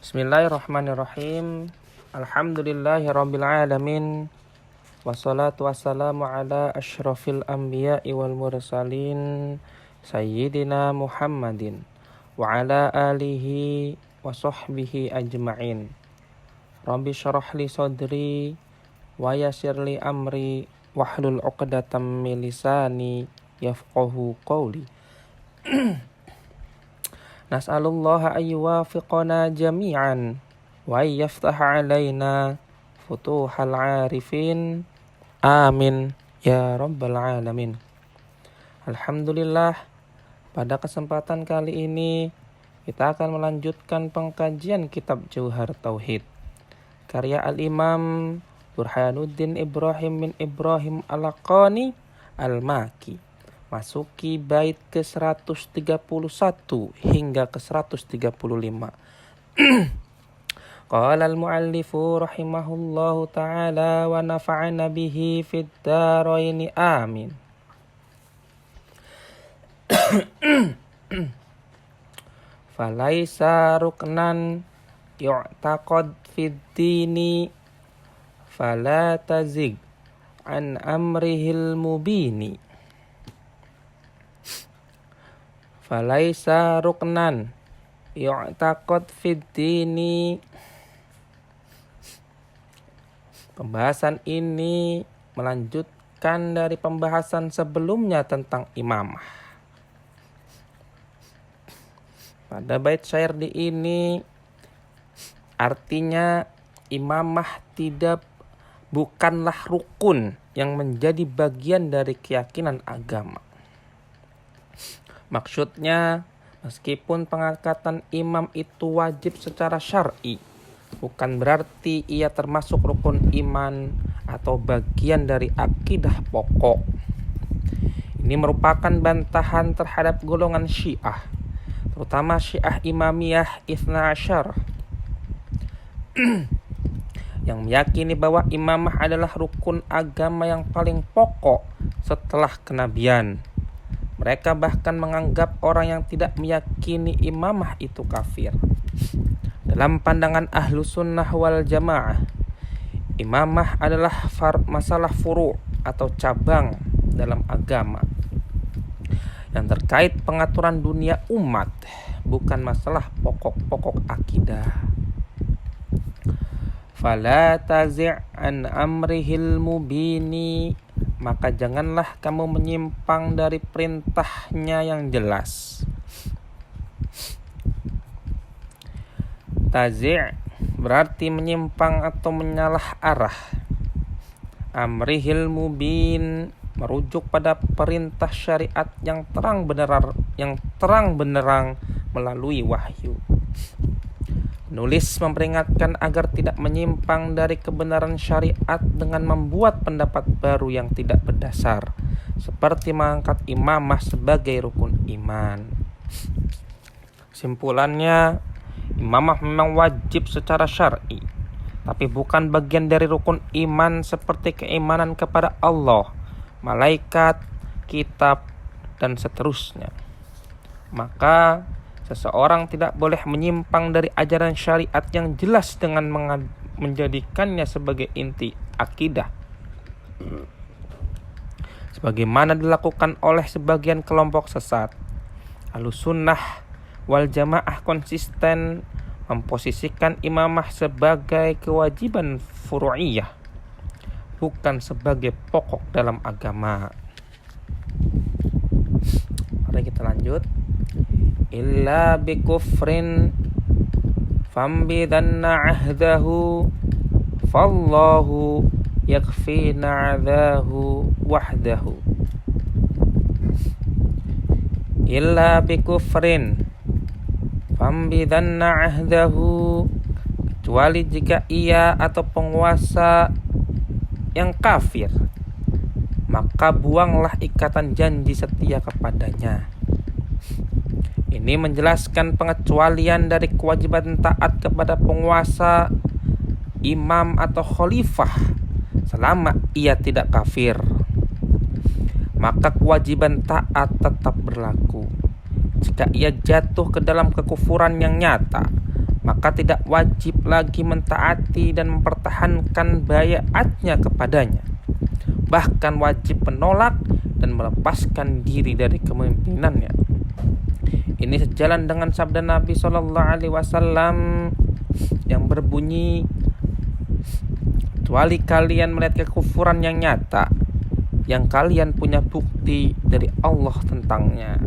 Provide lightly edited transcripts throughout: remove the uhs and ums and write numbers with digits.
Bismillahirrahmanirrahim. Alhamdulillahirabbil alamin. Wassalatu wassalamu ala asyrafil anbiya'i wal mursalin sayyidina Muhammadin wa ala alihi wa sahbihi ajma'in. Rabbi syrah li sadri wa yassir li amri wahlul 'uqdatam min lisani yafqahu qawli. Nas'alullaha ayyuwafiqana jami'an wa yaftaha alaina futuhal arifin. Amin ya rabbal alamin. Alhamdulillah, pada kesempatan kali ini kita akan melanjutkan pengkajian kitab Jauhar Tauhid karya Al-Imam Burhanuddin Ibrahim bin Ibrahim Al-Laqani Al-Maki. Masuki bait ke-131 hingga ke-135. Qala al-muallifu rahimahullahu ta'ala wa nafa'ana bihi fid dharaini amin. Falaisa ruknan yu'taqad fid dini fala tazig an amrihil mubini. Falaisa ruknan yu'taqad fid dini. Pembahasan ini melanjutkan dari pembahasan sebelumnya tentang imamah. Pada bait syair di ini artinya imamah bukanlah rukun yang menjadi bagian dari keyakinan agama. Maksudnya, meskipun pengangkatan imam itu wajib secara syar'i, bukan berarti ia termasuk rukun iman atau bagian dari akidah pokok. Ini merupakan bantahan terhadap golongan Syiah, terutama Syiah Imamiyah Itsna Asyar, yang meyakini bahwa imamah adalah rukun agama yang paling pokok setelah kenabian. Mereka bahkan menganggap orang yang tidak meyakini imamah itu kafir. Dalam pandangan ahlu sunnah wal jamaah, imamah adalah masalah furu' atau cabang dalam agama yang terkait pengaturan dunia umat, bukan masalah pokok-pokok akidah. Fala tazi' an amrihil mubini, maka janganlah kamu menyimpang dari perintahnya yang jelas. Tazi' berarti menyimpang atau menyalah arah. Amrihil mubin merujuk pada perintah syariat yang terang benderang melalui wahyu. Penulis memperingatkan agar tidak menyimpang dari kebenaran syariat dengan membuat pendapat baru yang tidak berdasar, seperti mengangkat imamah sebagai rukun iman. Kesimpulannya, imamah memang wajib secara syar'i, tapi bukan bagian dari rukun iman seperti keimanan kepada Allah, malaikat, kitab, dan seterusnya. Maka seseorang tidak boleh menyimpang dari ajaran syariat yang jelas dengan menjadikannya sebagai inti akidah, sebagaimana dilakukan oleh sebagian kelompok sesat. Ahlussunnah wal jamaah konsisten memposisikan imamah sebagai kewajiban furu'iyah, bukan sebagai pokok dalam agama. Mari kita lanjut. Illa bi kufrin fambidanna ahdahu fallahu yakfina adahu wahdahu. Illa bi kufrin fambidanna ahdahu, kecuali jika ia atau penguasa yang kafir, maka buanglah ikatan janji setia kepadanya. Ini menjelaskan pengecualian dari kewajiban taat kepada penguasa, imam atau khalifah selama ia tidak kafir. Maka kewajiban taat tetap berlaku. Jika ia jatuh ke dalam kekufuran yang nyata, maka tidak wajib lagi mentaati dan mempertahankan baiatnya kepadanya. Bahkan wajib menolak dan melepaskan diri dari kepemimpinannya. Ini sejalan dengan sabda Nabi SAW yang berbunyi, kecuali kalian melihat kekufuran yang nyata, yang kalian punya bukti dari Allah tentangnya.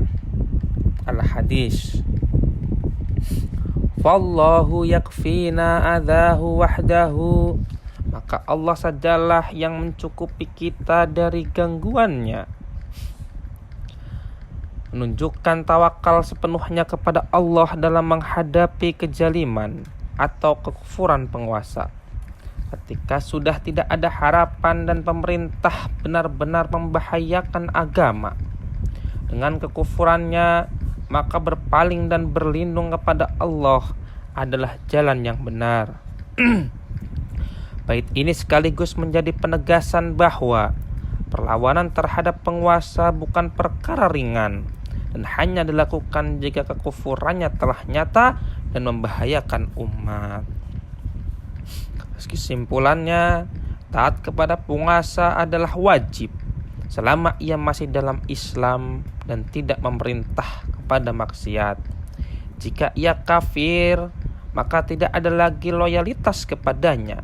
Al-Hadis. Wallahu yakfina adahu wahdahu. Maka Allah sajalah yang mencukupi kita dari gangguannya. Menunjukkan tawakal sepenuhnya kepada Allah dalam menghadapi kezaliman atau kekufuran penguasa. Ketika sudah tidak ada harapan dan pemerintah benar-benar membahayakan agama dengan kekufurannya, maka berpaling dan berlindung kepada Allah adalah jalan yang benar. Bait ini sekaligus menjadi penegasan bahwa perlawanan terhadap penguasa bukan perkara ringan dan hanya dilakukan jika kekufurannya telah nyata dan membahayakan umat. Kesimpulannya, taat kepada penguasa adalah wajib selama ia masih dalam Islam dan tidak memerintah kepada maksiat. Jika ia kafir, maka tidak ada lagi loyalitas kepadanya,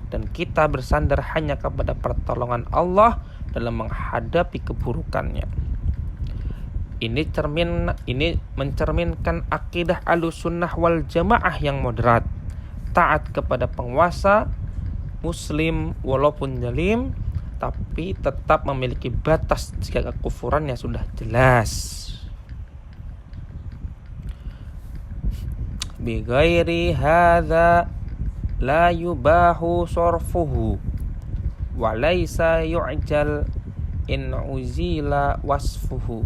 dan kita bersandar hanya kepada pertolongan Allah dalam menghadapi keburukannya. Ini mencerminkan akidah Ahlussunnah wal Jamaah yang moderat, taat kepada penguasa muslim walaupun zalim, tapi tetap memiliki batas jika kekufurannya sudah jelas. Bi ghairi hadza la yubahu sarfuhu wa laysa yu'jal in uzila wasfuhu.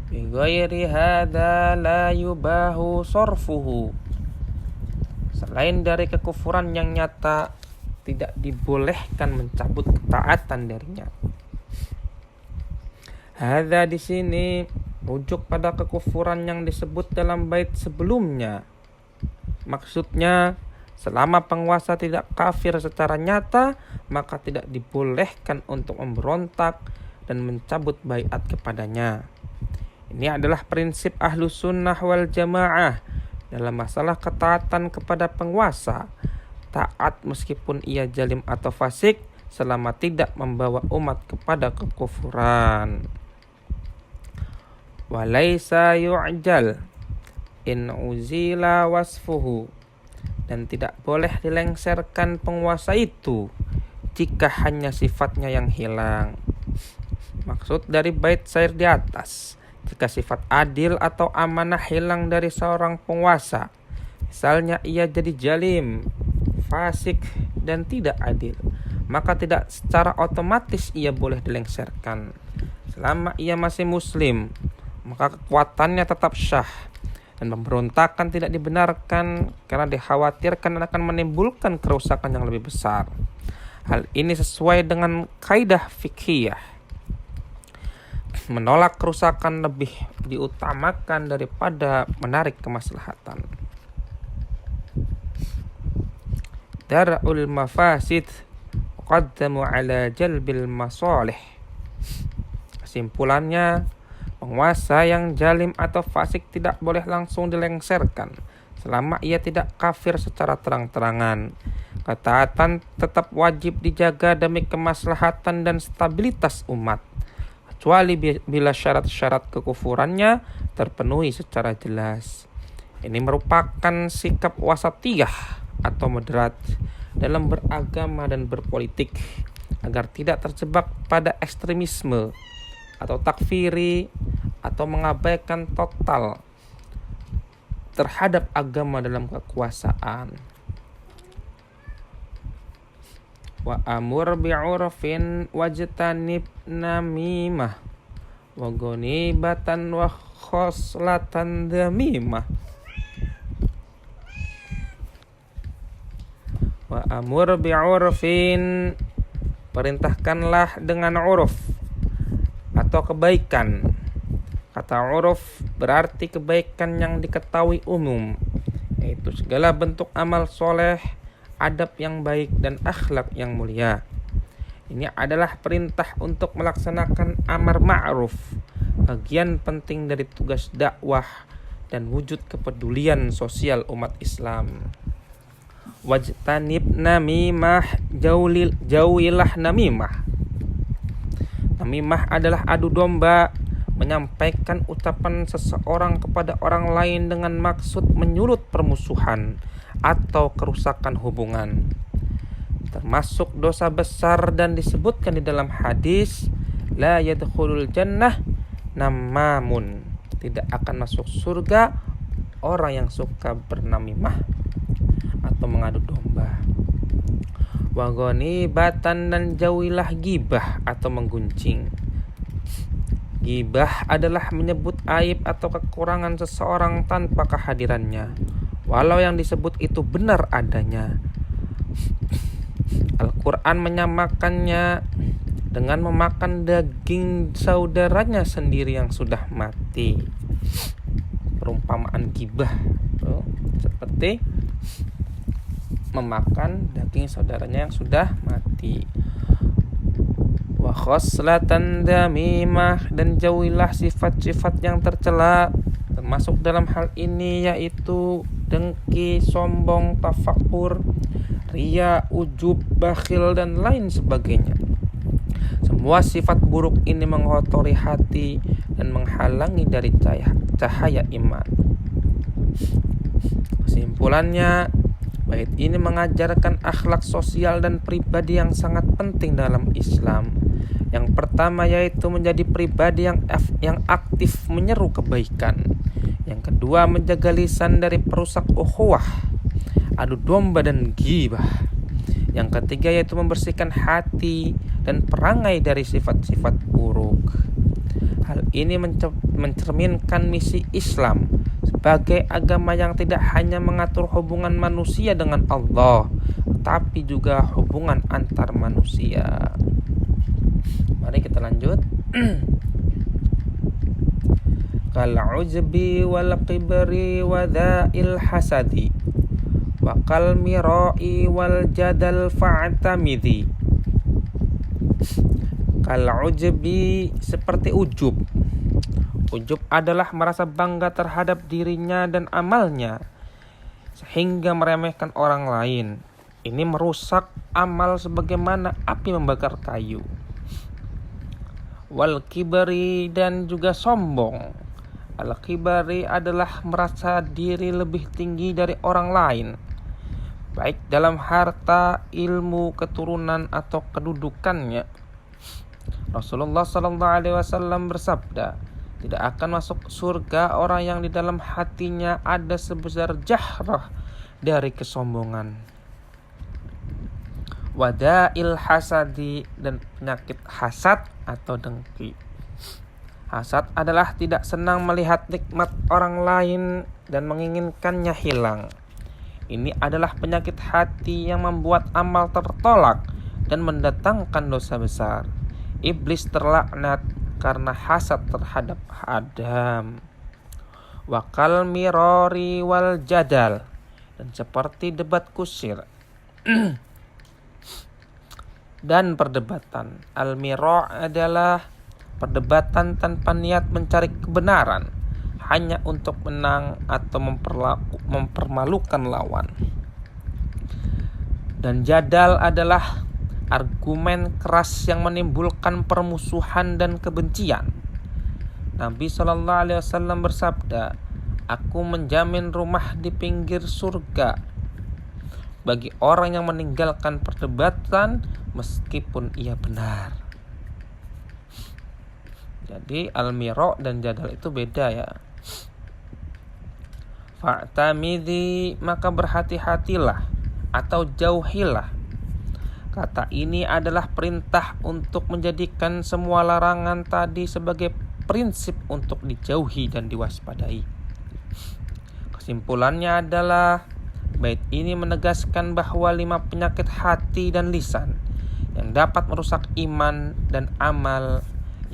Bi ghairi hadza la yubahu sarfuhu. Selain dari kekufuran yang nyata, tidak dibolehkan mencabut ketaatan darinya. Hadza di sini rujuk pada kekufuran yang disebut dalam bait sebelumnya. Maksudnya, selama penguasa tidak kafir secara nyata, maka tidak dibolehkan untuk memberontak dan mencabut baiat kepadanya. Ini adalah prinsip Ahlussunnah wal Jamaah dalam masalah ketaatan kepada penguasa. Taat meskipun ia zalim atau fasik selama tidak membawa umat kepada kekufuran. Walaysa yu'jal in uzila wasfuhu. Dan tidak boleh dilengserkan penguasa itu jika hanya sifatnya yang hilang. Maksud dari bait syair di atas, jika sifat adil atau amanah hilang dari seorang penguasa, misalnya ia jadi zalim, fasik, dan tidak adil, maka tidak secara otomatis ia boleh dilengserkan. Selama ia masih muslim, maka kekuatannya tetap syah dan pemberontakan tidak dibenarkan karena dikhawatirkan akan menimbulkan kerusakan yang lebih besar. Hal ini sesuai dengan kaidah fiqhiyah. Menolak kerusakan lebih diutamakan daripada menarik kemaslahatan. Dar'ul mafasid qaddamu ala jalbil masalih. Kesimpulannya, penguasa yang zalim atau fasik tidak boleh langsung dilengserkan selama ia tidak kafir secara terang-terangan. Ketaatan tetap wajib dijaga demi kemaslahatan dan stabilitas umat, kecuali bila syarat-syarat kekufurannya terpenuhi secara jelas. Ini merupakan sikap wasatiyah atau moderat dalam beragama dan berpolitik, agar tidak terjebak pada ekstremisme atau takfiri atau mengabaikan total terhadap agama dalam kekuasaan. Wa amur bi'urfin wajtanib namimah wa ghanibatan wa khoslatan damimah. Wa amur bi'urfin, perintahkanlah dengan uruf atau kebaikan. Kata uruf berarti kebaikan yang diketahui umum, yaitu segala bentuk amal soleh, adab yang baik, dan akhlak yang mulia. Ini adalah perintah untuk melaksanakan amar ma'ruf, bagian penting dari tugas dakwah dan wujud kepedulian sosial umat Islam. Wajtanib namimah, jauhilah namimah. Namimah adalah adu domba, menyampaikan ucapan seseorang kepada orang lain dengan maksud menyulut permusuhan atau kerusakan hubungan. Termasuk dosa besar dan disebutkan di dalam hadis, la yadkhulul jannah namamun, tidak akan masuk surga orang yang suka bernamimah atau mengadu domba. Wa ghanibatan, dan jauhilah gibah atau menggunjing. Gibah adalah menyebut aib atau kekurangan seseorang tanpa kehadirannya, walau yang disebut itu benar adanya. Al-Quran menyamakannya dengan memakan daging saudaranya sendiri yang sudah mati. Perumpamaan gibah seperti memakan daging saudaranya yang sudah mati. Wa khoslatan damimah, dan jauhilah sifat-sifat yang tercela, termasuk dalam hal ini yaitu dengki, sombong, tafakur, riya, ujub, bakhil, dan lain sebagainya. Semua sifat buruk ini mengotori hati dan menghalangi dari cahaya iman. Kesimpulannya, bait ini mengajarkan akhlak sosial dan pribadi yang sangat penting dalam Islam. Yang pertama yaitu menjadi pribadi yang aktif menyeru kebaikan. Yang kedua, menjaga lisan dari perusak ukhuwah, adu domba, dan ghibah. Yang ketiga yaitu membersihkan hati dan perangai dari sifat-sifat buruk. Hal ini mencerminkan misi Islam sebagai agama yang tidak hanya mengatur hubungan manusia dengan Allah, tapi juga hubungan antar manusia. Mari kita lanjut. Kal ujbi wal qibri wa dha'il hasadi wa kal mira'i wal jadal fa'tamidhi. Kal ujbi, seperti ujub. Ujub adalah merasa bangga terhadap dirinya dan amalnya sehingga meremehkan orang lain. Ini merusak amal sebagaimana api membakar kayu. Wal kibari, dan juga sombong. Al kibari adalah merasa diri lebih tinggi dari orang lain, baik dalam harta, ilmu, keturunan, atau kedudukannya. Rasulullah SAW bersabda, tidak akan masuk surga orang yang di dalam hatinya ada sebesar jahrah dari kesombongan. Wada'il hasadi, dan penyakit hasad atau dengki. Hasad adalah tidak senang melihat nikmat orang lain dan menginginkannya hilang. Ini adalah penyakit hati yang membuat amal tertolak dan mendatangkan dosa besar. Iblis terlaknat karena hasad terhadap Adam. Wakal mirori wal jadal, dan seperti debat kusir dan perdebatan. Al-miro' adalah perdebatan tanpa niat mencari kebenaran, hanya untuk menang atau mempermalukan lawan. Dan jadal adalah argumen keras yang menimbulkan permusuhan dan kebencian. Nabi SAW bersabda, aku menjamin rumah di pinggir surga bagi orang yang meninggalkan perdebatan meskipun ia benar. Jadi al-miro' dan jadal itu beda ya. Fa'tamidhi, maka berhati-hatilah atau jauhilah. Kata ini adalah perintah untuk menjadikan semua larangan tadi sebagai prinsip untuk dijauhi dan diwaspadai. Kesimpulannya adalah bait ini menegaskan bahwa 5 penyakit hati dan lisan yang dapat merusak iman dan amal.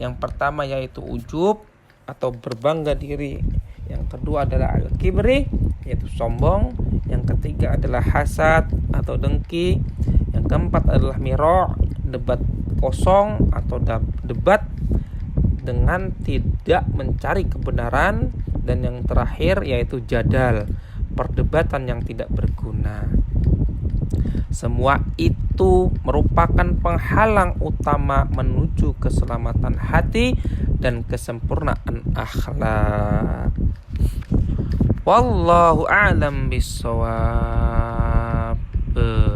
Yang pertama yaitu ujub, atau berbangga diri. Yang kedua adalah al-kibri, yaitu sombong. Yang ketiga adalah hasad atau dengki. Yang keempat adalah miro', debat kosong atau debat dengan tidak mencari kebenaran. Dan yang terakhir yaitu jadal, perdebatan yang tidak berguna. Semua itu merupakan penghalang utama menuju keselamatan hati dan kesempurnaan akhlak. Wallahu a'lam bishawab.